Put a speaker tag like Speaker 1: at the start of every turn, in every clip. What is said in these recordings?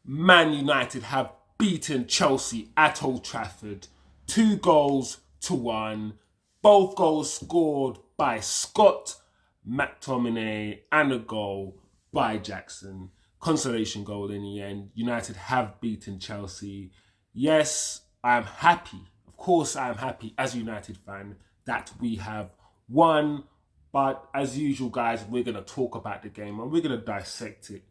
Speaker 1: Man United have beaten Chelsea at Old Trafford 2-1. Both goals scored by Scott McTominay and a goal by Jackson. Consolation goal in the end. United have beaten Chelsea. Yes, I am happy. Of course, I am happy as a United fan that we have won. But as usual, guys, we're going to talk about the game and we're going to dissect it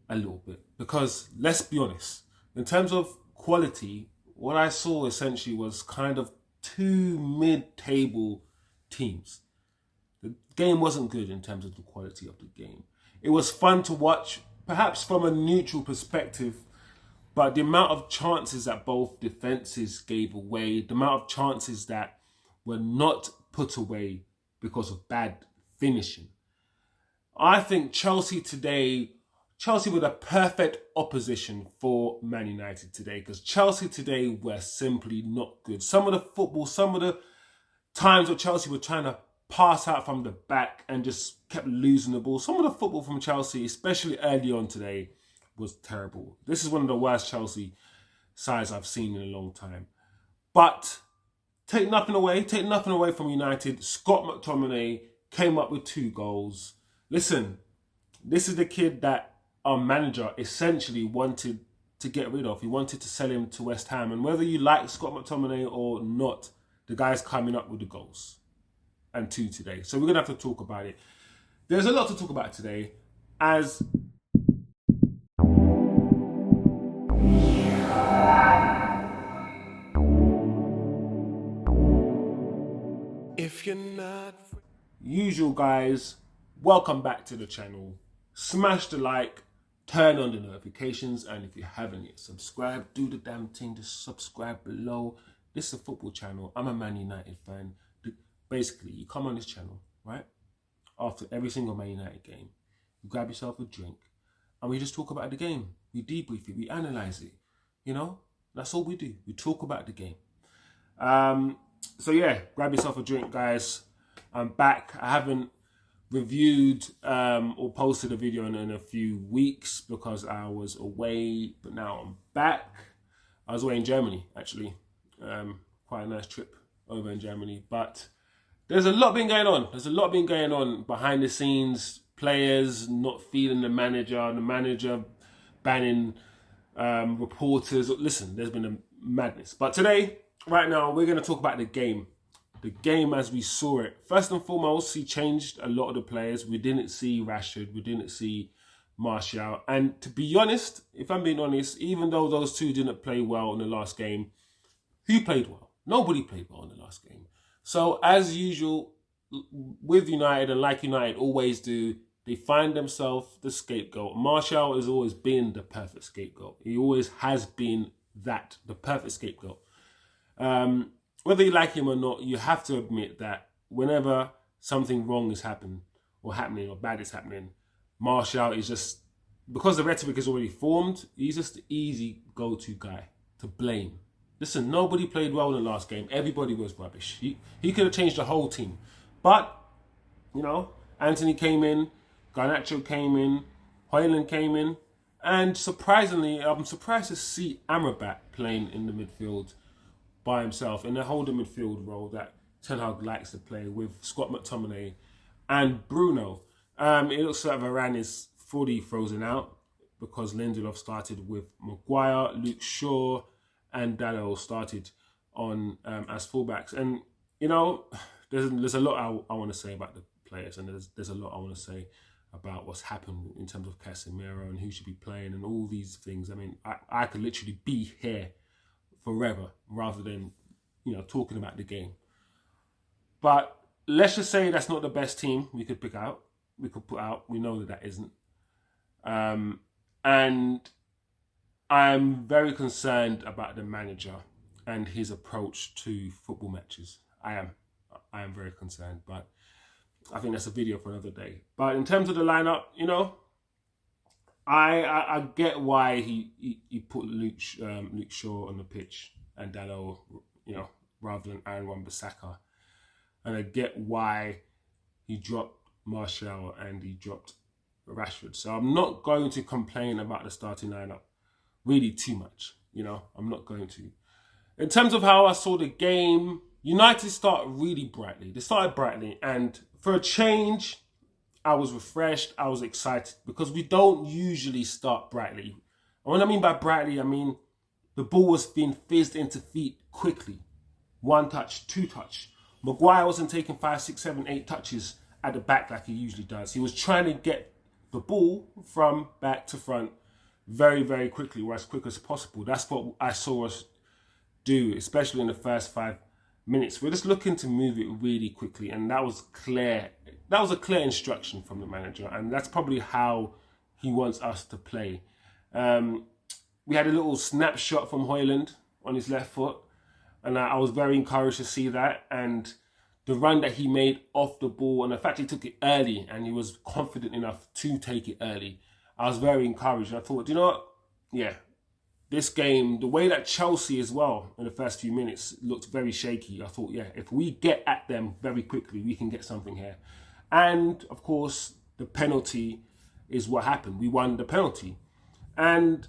Speaker 1: a little bit. Because let's be honest, in terms of quality, what I saw essentially was kind of two mid-table teams. The game wasn't good in terms of the quality of the game. It was fun to watch, perhaps from a neutral perspective, but the amount of chances that both defenses gave away, the amount of chances that were not put away because of bad finishing. I think Chelsea were the perfect opposition for Man United today, because Chelsea today were simply not good. Some of the times where Chelsea were trying to pass out from the back and just kept losing the ball. Some of the football from Chelsea, especially early on today, was terrible. This is one of the worst Chelsea sides I've seen in a long time. But take nothing away from United. Scott McTominay came up with 2 goals. Listen, this is the kid that our manager essentially wanted to get rid of. He wanted to sell him to West Ham. And whether you like Scott McTominay or not, the guy's coming up with the goals. And 2 today. So we're going to have to talk about it. There's a lot to talk about today, as if you're not usual, guys, welcome back to the channel. Smash the like, turn on the notifications, and if you haven't yet subscribed, do the damn thing to subscribe below. This is a football channel. I'm a Man United fan. Basically, you come on this channel, right? After every single Man United game, you grab yourself a drink, and we just talk about the game. We debrief it, we analyze it. You know, that's all we do. We talk about the game. So yeah, grab yourself a drink, guys. I'm back. I haven't reviewed or posted a video in a few weeks because I was away, but now I'm back. I was away in Germany, actually. Quite a nice trip over in Germany, but there's a lot been going on. There's a lot been going on behind the scenes. Players not feeling the manager banning reporters. Listen, there's been a madness. But today, right now, we're going to talk about the game. The game as we saw it. First and foremost, he changed a lot of the players. We didn't see Rashford. We didn't see Martial. And to be honest, if I'm being honest, even though those two didn't play well in the last game, who played well? Nobody played well in the last game. So as usual, with United, and like United always do, they find themselves the scapegoat. Martial has always been the perfect scapegoat. He always has been the perfect scapegoat. Whether you like him or not, you have to admit that whenever something wrong is happening or bad is happening, Martial is just, because the rhetoric is already formed, he's just the easy go-to guy to blame. Listen, nobody played well in the last game. Everybody was rubbish. He could have changed the whole team. But, you know, Antony came in, Garnacho came in, Højlund came in, and surprisingly, I'm surprised to see Amrabat playing in the midfield by himself in a holding midfield role that Ten Hag likes to play with Scott McTominay and Bruno. It looks like Varane is fully frozen out because Lindelof started with Maguire, Luke Shaw, and Dalot started on as fullbacks. And, you know, there's a lot I want to say about the players, and there's a lot I want to say about what's happened in terms of Casemiro and who should be playing and all these things. I mean, I could literally be here forever rather than, you know, talking about the game. But let's just say that's not the best team we could put out. We know that isn't. And I'm very concerned about the manager and his approach to football matches. I am very concerned, but I think that's a video for another day. But in terms of the lineup, you know, I get why he put Luke Shaw on the pitch and Dalot, you know, rather than Aaron Wan-Bissaka, and I get why he dropped Martial and he dropped Rashford. So I'm not going to complain about the starting lineup really too much. I'm not going to. In terms of how I saw the game, United started really brightly. They started brightly, and for a change, I was refreshed. I was excited because we don't usually start brightly. And what I mean by brightly, I mean the ball was being fizzed into feet quickly. 1 touch, 2 touch. Maguire wasn't taking 5, 6, 7, 8 touches at the back like he usually does. He was trying to get the ball from back to front very, very quickly, or as quick as possible. That's what I saw us do, especially in the first 5 minutes. We're just looking to move it really quickly, and that was clear. That was a clear instruction from the manager, and that's probably how he wants us to play. We had a little snapshot from Højlund on his left foot, and I was very encouraged to see that. And the run that he made off the ball, and the fact he took it early, and he was confident enough to take it early, I was very encouraged. I thought, you know what? Yeah, this game, the way that Chelsea as well in the first few minutes looked very shaky. I thought, yeah, if we get at them very quickly, we can get something here. And of course, the penalty is what happened. We won the penalty. And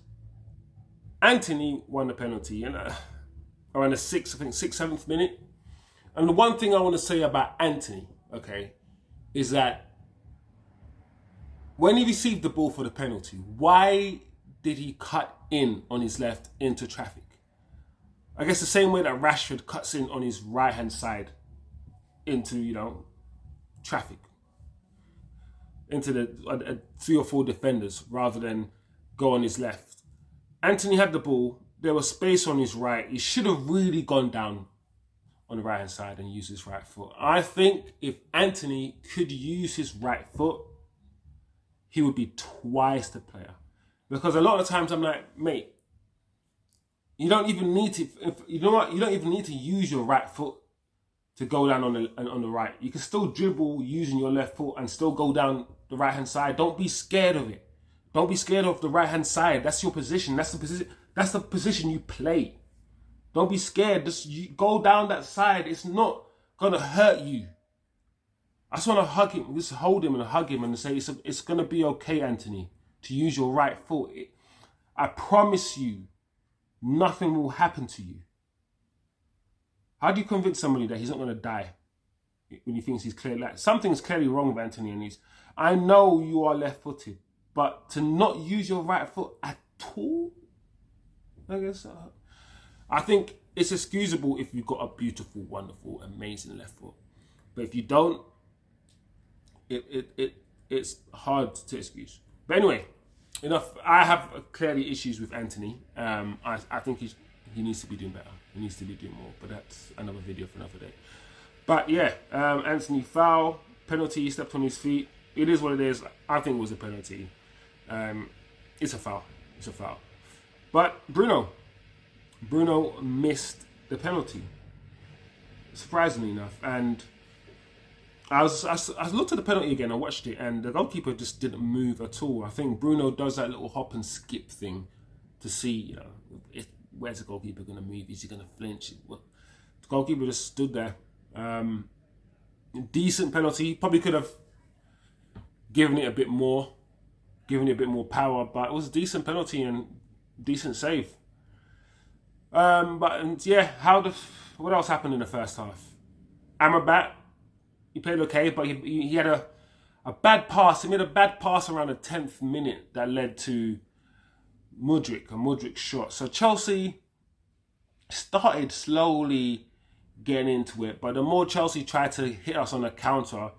Speaker 1: Antony won the penalty around the 6th, 7th minute. And the one thing I want to say about Antony, okay, is that when he received the ball for the penalty, why did he cut in on his left into traffic? I guess the same way that Rashford cuts in on his right-hand side into, traffic. Into the 3 or 4 defenders rather than go on his left. Antony had the ball. There was space on his right. He should have really gone down on the right-hand side and used his right foot. I think if Antony could use his right foot, he would be twice the player. Because a lot of times I'm like, mate, you don't even need to. You don't even need to use your right foot to go down on the right. You can still dribble using your left foot and still go down the right-hand side. Don't be scared of it. Don't be scared of the right-hand side. That's your position. That's the position you play. Don't be scared. Just go down that side. It's not gonna hurt you. I just want to hug him. Just hold him and hug him and say it's gonna be okay, Antony, to use your right foot. I promise you, nothing will happen to you. How do you convince somebody that he's not gonna die when he thinks he's clear? Like, something's clearly wrong with Antony, and I know you are left-footed, but to not use your right foot at all, I guess. I think it's excusable if you've got a beautiful, wonderful, amazing left foot. But if you don't, it's hard to excuse. But anyway, enough. I have clearly issues with Antony. I think he needs to be doing better. He needs to be doing more. But that's another video for another day. But yeah, Antony foul, penalty, he stepped on his feet. It is what it is. I think it was a penalty. It's a foul. It's a foul. But Bruno missed the penalty, surprisingly enough. And I looked at the penalty again. I watched it, and the goalkeeper just didn't move at all. I think Bruno does that little hop and skip thing to see, where's the goalkeeper going to move? Is he going to flinch? Well, the goalkeeper just stood there. Decent penalty. Probably could have given it a bit more power, but it was a decent penalty and decent save. What else happened in the first half? Amrabat, he played okay, but he had a bad pass. He made a bad pass around the 10th minute that led to a Mudryk shot. So Chelsea started slowly getting into it, but the more Chelsea tried to hit us on the counter,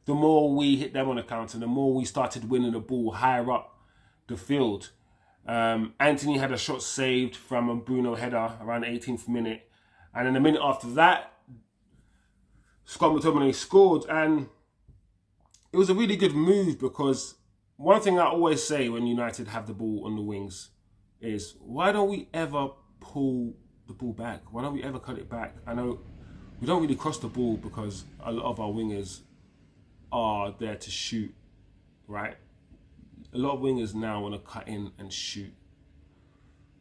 Speaker 1: the more we hit them on the counter, the more we started winning the ball higher up the field. Antony had a shot saved from a Bruno header around the 18th minute. And then a minute after that, MCTOMINAY scored. And it was a really good move, because one thing I always say when United have the ball on the wings is, why don't we ever pull the ball back? Why don't we ever cut it back? I know we don't really cross the ball because a lot of our wingers are there to shoot, right? A lot of wingers now want to cut in and shoot.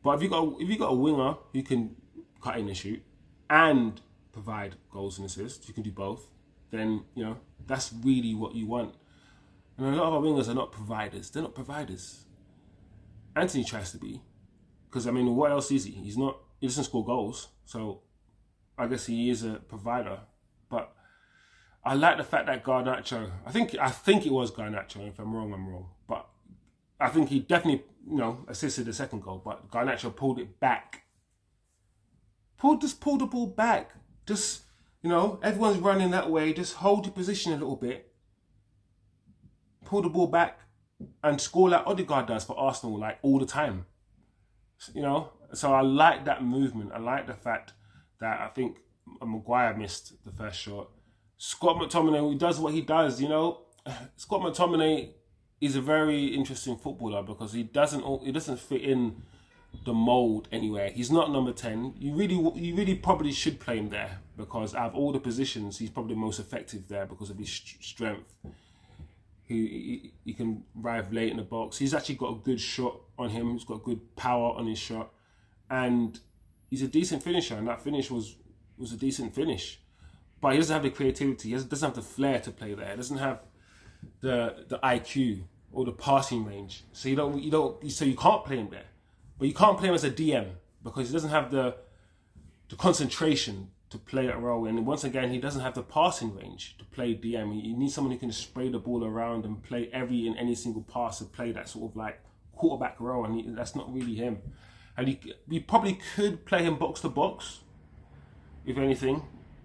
Speaker 1: But if you got a winger who can cut in and shoot and provide goals and assists, you can do both, then that's really what you want. And a lot of our wingers are not providers. They're not providers. Antony tries to be, Because, I mean, what else is he? He doesn't score goals. So I guess he is a provider. But I like the fact that Garnacho, I think it was Garnacho. If I'm wrong, I'm wrong. But I think he definitely, assisted the second goal. But Garnacho pulled it back. Pulled the ball back. Just, everyone's running that way. Just hold your position a little bit. Pull the ball back and score like Odegaard does for Arsenal, like all the time. So I like that movement. I like the fact that I think Maguire missed the first shot. Scott McTominay, he does what he does, Scott McTominay is a very interesting footballer because he doesn't fit in the mould anywhere. He's not number 10. You really probably should play him there because out of all the positions, he's probably most effective there because of his strength. He can arrive late in the box. He's actually got a good shot on him. He's got good power on his shot. And he's a decent finisher. And that finish was a decent finish. But he doesn't have the creativity. He doesn't have the flair to play there. He doesn't have the IQ or the passing range. So you can't play him there. But you can't play him as a DM because he doesn't have the concentration to play that role. And once again, he doesn't have the passing range to play DM. You need someone who can spray the ball around and play any single pass to play that sort of like quarterback role. And that's not really him. And you probably could play him box to box, if anything,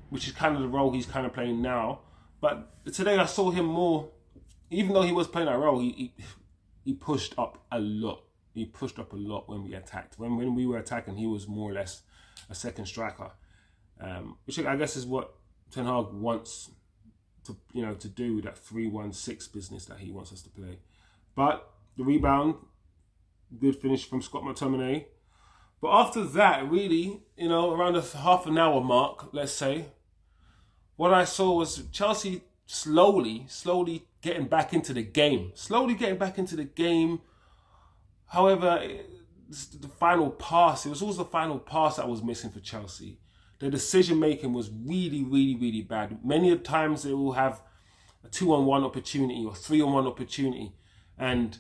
Speaker 1: which is kind of the role he's kind of playing now. But today I saw him more, even though he was playing that role, he pushed up a lot. He pushed up a lot when we attacked. When we were attacking, he was more or less a second striker. Which I guess is what Ten Hag wants to do, that 3-1-6 business that he wants us to play. But the rebound, good finish from Scott McTominay. But after that, really, around the half an hour mark, let's say, what I saw was Chelsea slowly getting back into the game. However, the final pass, it was always the final pass that was missing for Chelsea. The decision making was really, really, really bad. Many of the times they will have a 2-on-1 opportunity or 3-on-1 opportunity, and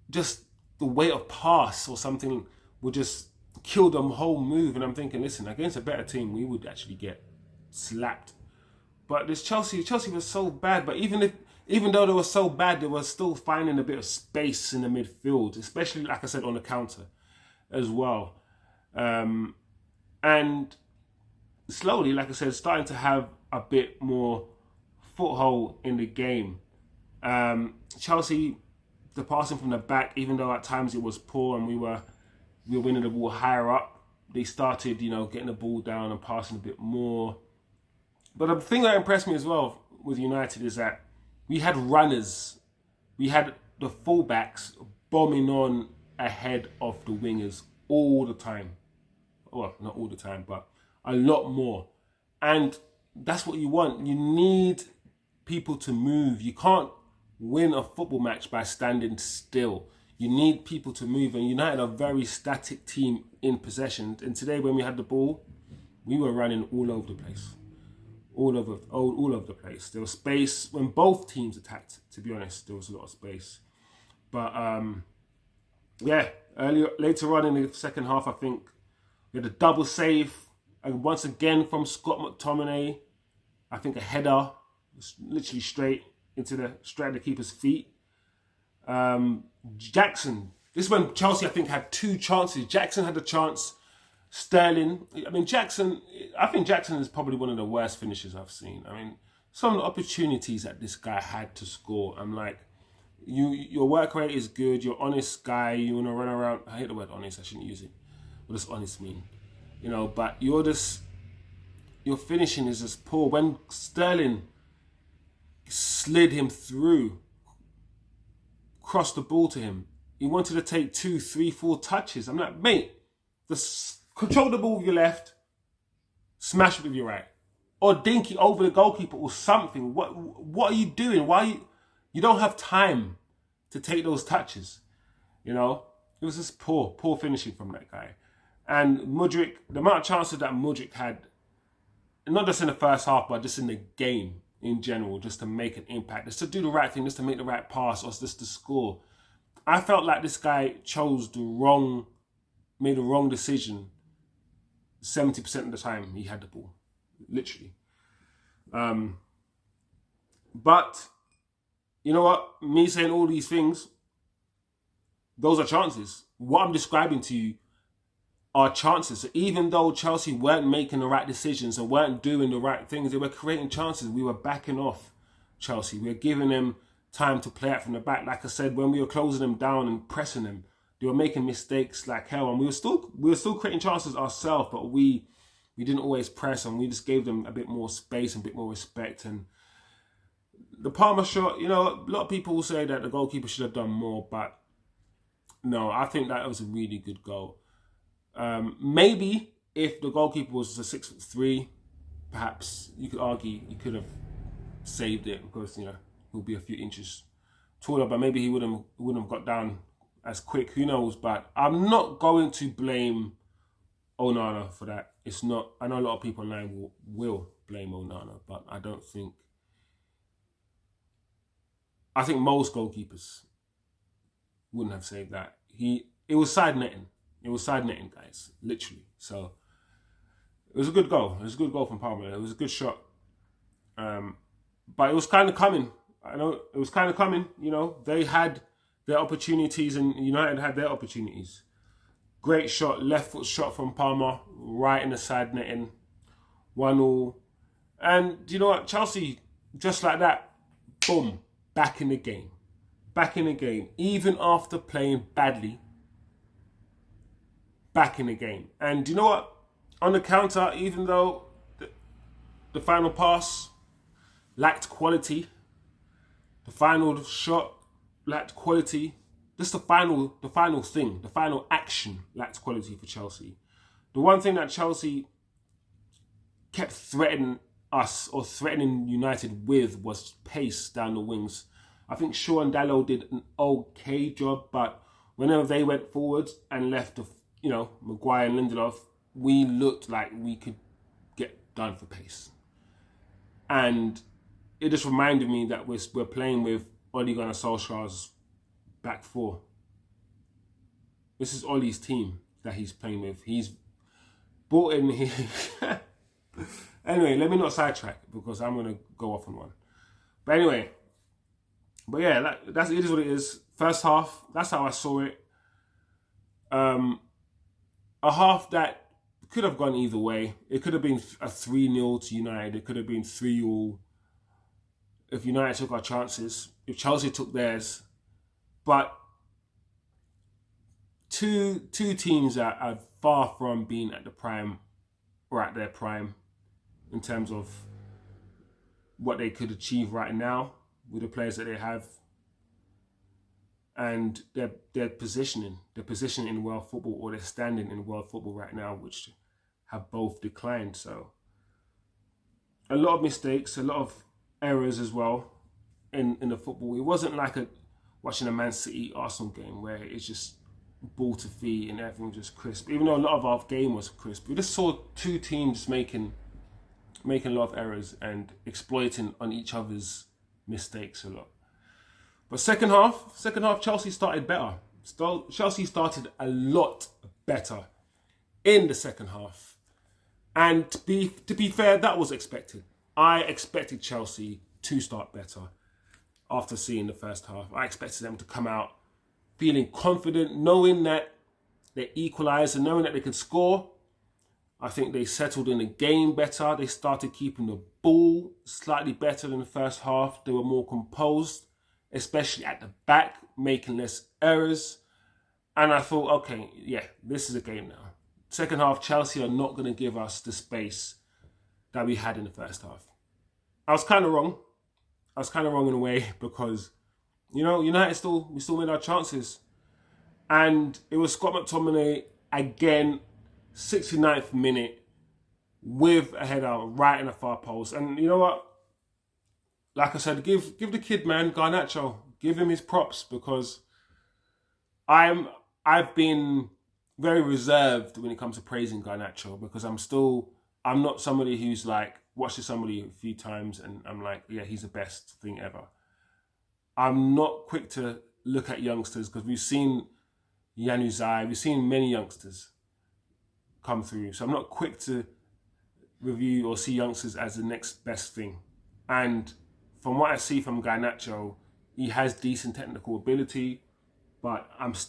Speaker 1: just the weight of pass or something would just kill the whole move. And I'm thinking, listen, against a better team, we would actually get slapped. But this Chelsea was so bad. But even though they were so bad, they were still finding a bit of space in the midfield, especially, like I said, on the counter as well. And slowly, like I said, starting to have a bit more foothold in the game. Chelsea, the passing from the back, even though at times it was poor and we were winning the ball higher up, they started, getting the ball down and passing a bit more. But the thing that impressed me as well with United is that we had runners. We had the fullbacks bombing on ahead of the wingers all the time. Well, not all the time, but a lot more. And that's what you want. You need people to move. You can't win a football match by standing still. You need people to move. And United are a very static team in possession. And today when we had the ball, we were running all over the place. All over the place. There was space when both teams attacked, to be honest. There was a lot of space. But later on in the second half, I think we had a double save. And once again from Scott McTominay, I think a header, literally straight at the keeper's feet. Jackson, this is when Chelsea, I think, had two chances. Jackson had a chance. Sterling, I think Jackson is probably one of the worst finishers I've seen. I mean, some of the opportunities that this guy had to score, I'm like, your work rate is good, you're an honest guy, you want to run around. I hate the word honest, I shouldn't use it. What does honest mean? But your finishing is just poor. When Sterling slid him through, crossed the ball to him, he wanted to take 2, 3, 4 touches. I'm like, mate, control the ball with your left, smash it with your right, or dink it over the goalkeeper or something. What are you doing? You don't have time to take those touches. It was just poor finishing from that guy. And Mudryk, the amount of chances that Mudryk had, not just in the first half, but just in the game in general, just to make an impact, just to do the right thing, just to make the right pass, or just to score. I felt like this guy chose the wrong made a wrong decision 70% of the time he had the ball, literally. But you know what? Me saying all these things, those are chances. What I'm describing to you are chances. So even though Chelsea weren't making the right decisions and weren't doing the right things, they were creating chances. We were backing off Chelsea. We were giving them time to play out from the back. Like I said, when we were closing them down and pressing them, they were making mistakes like hell, and we were still creating chances ourselves, but we didn't always press, and we just gave them a bit more space and a bit more respect. And the Palmer shot, you know, a lot of people will say that the goalkeeper should have done more, but no, I think that was a really good goal. Maybe if the goalkeeper was a 6'3", perhaps you could argue he could have saved it, because, you know, he'll be a few inches taller, but maybe he wouldn't have got down as quick. Who knows? But I'm not going to blame Onana for that. It's not. I know a lot of people online will blame Onana, but I don't think. I think most goalkeepers wouldn't have saved that. It was side netting. It was side netting, guys, literally. So it was a good goal. It was a good goal from Palmer. It was a good shot. But it was kind of coming. I know it was kind of coming. You know, they had their opportunities and United had their opportunities. Great shot, left foot shot from Palmer, right in the side netting, 1-1. And you know what? Chelsea, just like that, boom, back in the game. Back in the game. Even after playing badly, back in the game. And you know what? On the counter, even though the final pass lacked quality, the final shot lacked quality, just the final thing, the final action lacked quality for Chelsea. The one thing that Chelsea kept threatening us or threatening United with was pace down the wings. I think Shaw and Dalot did an okay job, but whenever they went forward and left, Maguire and Lindelof, we looked like we could get done for pace. And it just reminded me that we're playing with Ole Gunnar Solskjaer's back four. This is Ole's team that he's playing with. He's brought in... Anyway, let me not sidetrack because I'm going to go off on one. But anyway, it is what it is. First half, that's how I saw it. A half that could have gone either way. It could have been a 3-0 to United. It could have been 3-3 if United took our chances, if Chelsea took theirs. But two teams that are far from being at the prime or at their prime in terms of what they could achieve right now with the players that they have and their positioning in world football, or their standing in world football right now, which have both declined. So a lot of mistakes, a lot of errors as well in the football. It wasn't like watching a Man City Arsenal game where it's just ball to feet and everything was just crisp. Even though a lot of our game was crisp, we just saw two teams making a lot of errors and exploiting on each other's mistakes a lot. But second half, Chelsea started better. Chelsea started a lot better in the second half. And to be fair, that was expected. I expected Chelsea to start better after seeing the first half. I expected them to come out feeling confident, knowing that they equalised and knowing that they could score. I think they settled in the game better. They started keeping the ball slightly better than the first half. They were more composed, especially at the back, making less errors. And I thought, okay, yeah, this is a game now. Second half, Chelsea are not going to give us the space that we had in the first half. I was kind of wrong. In a way because, United still made our chances. And it was Scott McTominay again, 69th minute, with a header right in the far post. And you know what? Like I said, give the kid, man, Garnacho, give him his props, because I've been very reserved when it comes to praising Garnacho, because I'm not somebody who's like watches somebody a few times and I'm like, yeah, he's the best thing ever. I'm not quick to look at youngsters because we've seen Januzaj. We've seen many youngsters come through. So I'm not quick to review or see youngsters as the next best thing. And from what I see from Garnacho, he has decent technical ability, but there's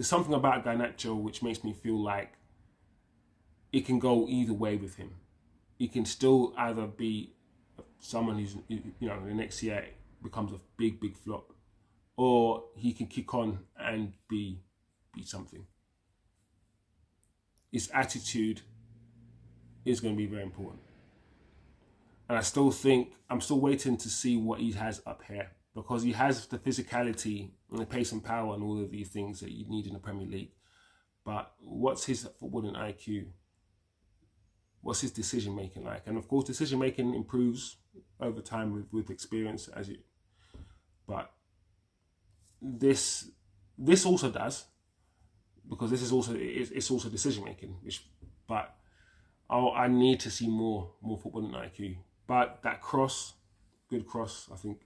Speaker 1: something about Garnacho which makes me feel like it can go either way with him. He can still either be someone who's, the next year becomes a big flop, or he can kick on and be something. His attitude is going to be very important. And I'm still waiting to see what he has up here, because he has the physicality and the pace and power and all of these things that you need in the Premier League. But what's his footballing IQ? What's his decision making like? And of course, decision making improves over time with experience, but this also does, because it's also decision making. But I need to see more footballing IQ. But that good cross, I think,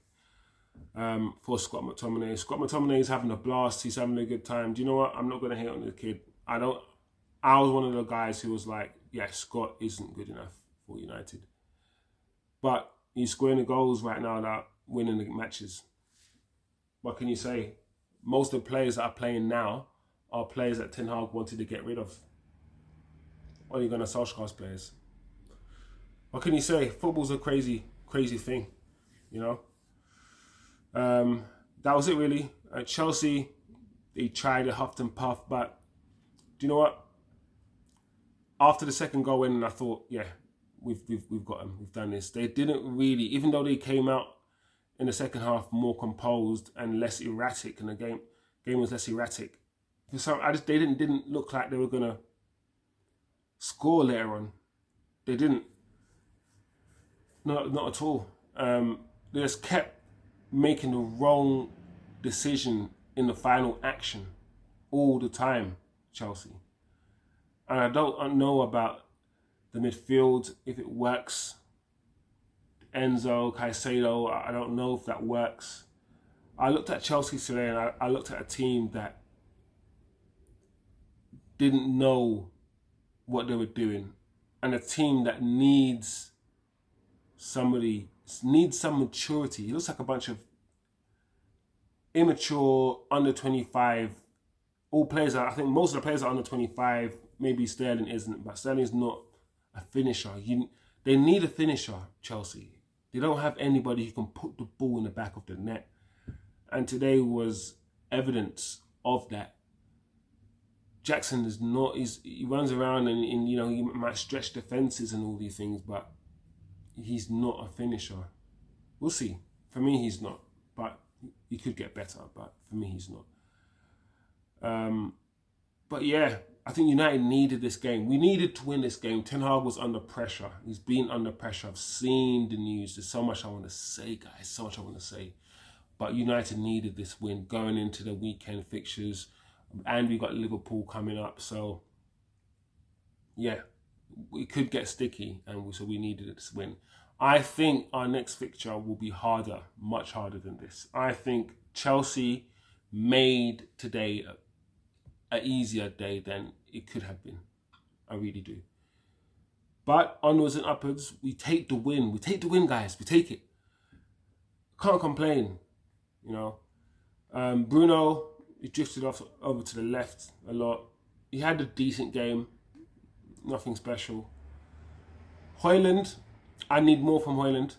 Speaker 1: for Scott McTominay. Scott McTominay is having a blast. He's having a good time. Do you know what? I'm not going to hate on the kid. I was one of the guys who was like, yeah, Scott isn't good enough for United. But he's scoring the goals right now that are winning the matches. What can you say? Most of the players that are playing now are players that Ten Hag wanted to get rid of. Only going to Solskjaer's players. What can you say? Football's a crazy thing, That was it really. At Chelsea, they tried a huffed and puff, but do you know what? After the second goal in, I thought, yeah, we've got them. We've done this. They didn't really, even though they came out in the second half more composed and less erratic, and the game was less erratic. So they didn't look like they were gonna score later on. They didn't. Not at all. They just kept making the wrong decision in the final action all the time, Chelsea. And I don't know about the midfield, if it works. Enzo, Caicedo, I don't know if that works. I looked at Chelsea today, and I looked at a team that didn't know what they were doing, and a team that needs some maturity. It looks like a bunch of immature under 25. All players I think most of the players are under 25. Maybe Sterling isn't, but Sterling's not a finisher. They need a finisher, Chelsea. They don't have anybody who can put the ball in the back of the net. And today was evidence of that. Jackson is not. He runs around and he might stretch defenses and all these things, but he's not a finisher. We'll see. For me, he's not. But he could get better. But for me, he's not. But yeah, I think United needed this game. We needed to win this game. Ten Hag was under pressure. He's been under pressure. I've seen the news. There's so much I want to say, guys. So much I want to say. But United needed this win going into the weekend fixtures. And we got Liverpool coming up. So, yeah, we could get sticky. And so we needed this win. I think our next fixture will be harder, much harder than this. I think Chelsea made today an easier day than it could have been. I really do. But onwards and upwards, we take the win. We take the win, guys. We take it. Can't complain, Bruno, he drifted off over to the left a lot. He had a decent game. Nothing special. Højlund, I need more from Højlund.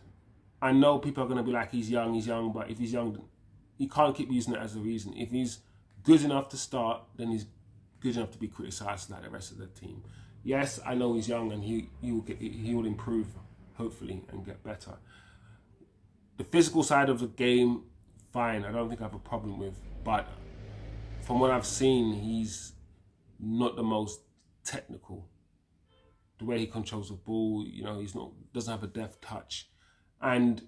Speaker 1: I know people are going to be like, he's young, but if he's young, you can't keep using it as a reason. If he's good enough to start, then he's good enough to be criticised like the rest of the team. Yes, I know he's young and he will improve, hopefully, and get better. The physical side of the game, fine, I don't think I have a problem with. But from what I've seen, he's not the most technical. The way he controls the ball, doesn't have a deft touch. And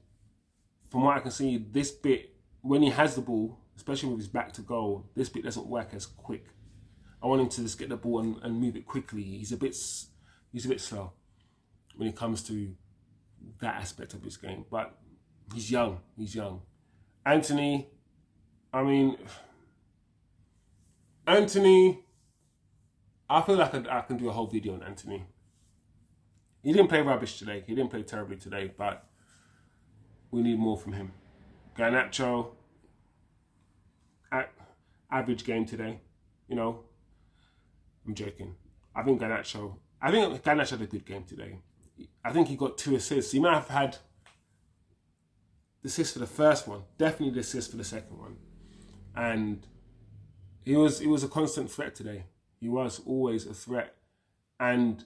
Speaker 1: from what I can see, this bit, when he has the ball, especially with his back to goal, this bit doesn't work as quick. I want him to just get the ball and move it quickly. He's a bit slow when it comes to that aspect of his game. But he's young. Antony, I mean, Antony, I feel like I can do a whole video on Antony. He didn't play rubbish today. He didn't play terribly today, but we need more from him. Garnacho, average game today. You know, I'm joking. I think Garnacho had a good game today. I think he got 2 assists. He might have had the assist for the first one, definitely the assist for the second one. And he was a constant threat today. He was always a threat. And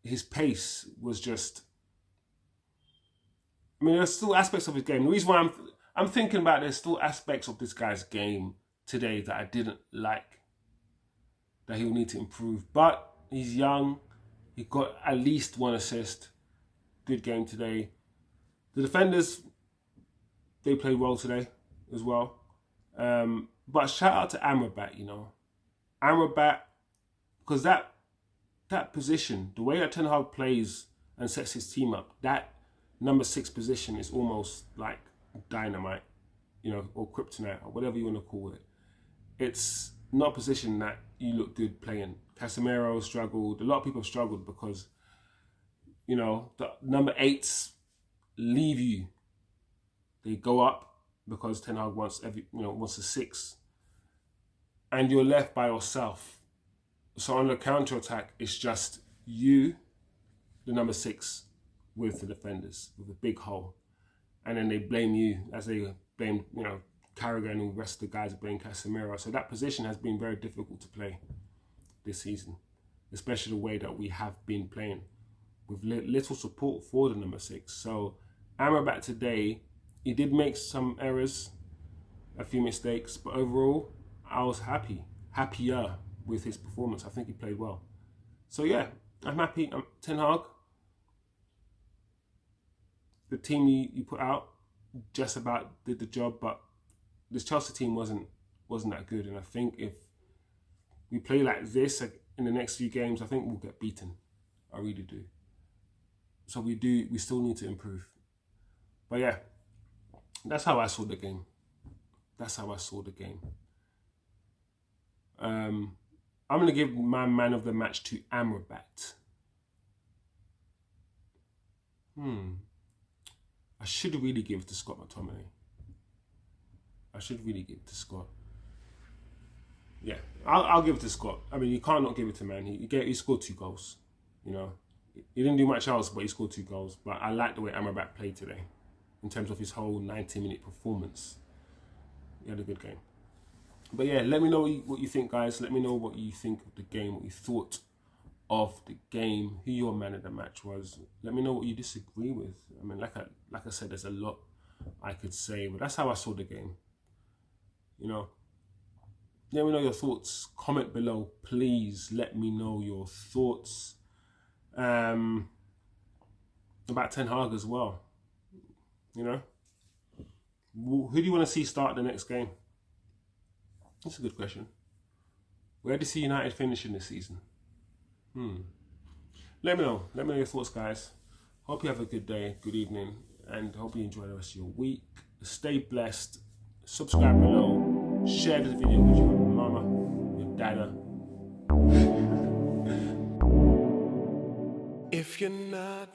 Speaker 1: his pace was just, I mean, there's still aspects of his game. The reason why I'm thinking about there's still aspects of this guy's game today that I didn't like, that he'll need to improve. But he's young. He got at least 1 assist. Good game today. The defenders, they played well today as well. But shout out to Amrabat, you know. Amrabat, because that position, the way that Ten Hag plays and sets his team up, that number 6 position is almost like dynamite, you know, or kryptonite, or whatever you want to call it. It's not a position that you look good playing. Casemiro struggled. A lot of people have struggled because, you know, the number 8s leave you. They go up because Ten Hag wants a 6, and you're left by yourself. So on the counter attack, it's just you, the number 6, with the defenders with a big hole, and then they blame you as they blame, you know, Carragher and the rest of the guys blame Casemiro. So that position has been very difficult to play this season, especially the way that we have been playing with little support for the number 6. So Amrabat today, he did make some errors, a few mistakes, but overall, I was happier with his performance. I think he played well. So yeah, I'm happy. Ten Hag, the team you put out just about did the job, but this Chelsea team wasn't that good. And I think if we play like this in the next few games, I think we'll get beaten. I really do. So we still need to improve. But yeah, that's how I saw the game. I'm going to give my man of the match to Amrabat. I should really give it to MCTOMINAY. Yeah, I'll give it to Scott. I mean, you can't not give it to man. He scored 2 goals. You know, he didn't do much else, but he scored 2 goals. But I like the way Amrabat played today, in terms of his whole 90-minute performance. He had a good game. But yeah, let me know what you think, guys. Let me know what you think of the game, what you thought of the game, who your man of the match was. Let me know what you disagree with. I mean, like I said, there's a lot I could say, but that's how I saw the game. You know, let me know your thoughts. Comment below, please. Let me know your thoughts about Ten Hag as well. You know, who do you want to see start the next game? That's a good question. Where do you see United finishing this season? Let me know. Let me know your thoughts, guys. Hope you have a good day, good evening, and hope you enjoy the rest of your week. Stay blessed. Subscribe below. Share this video with your mama, your dada. If you're not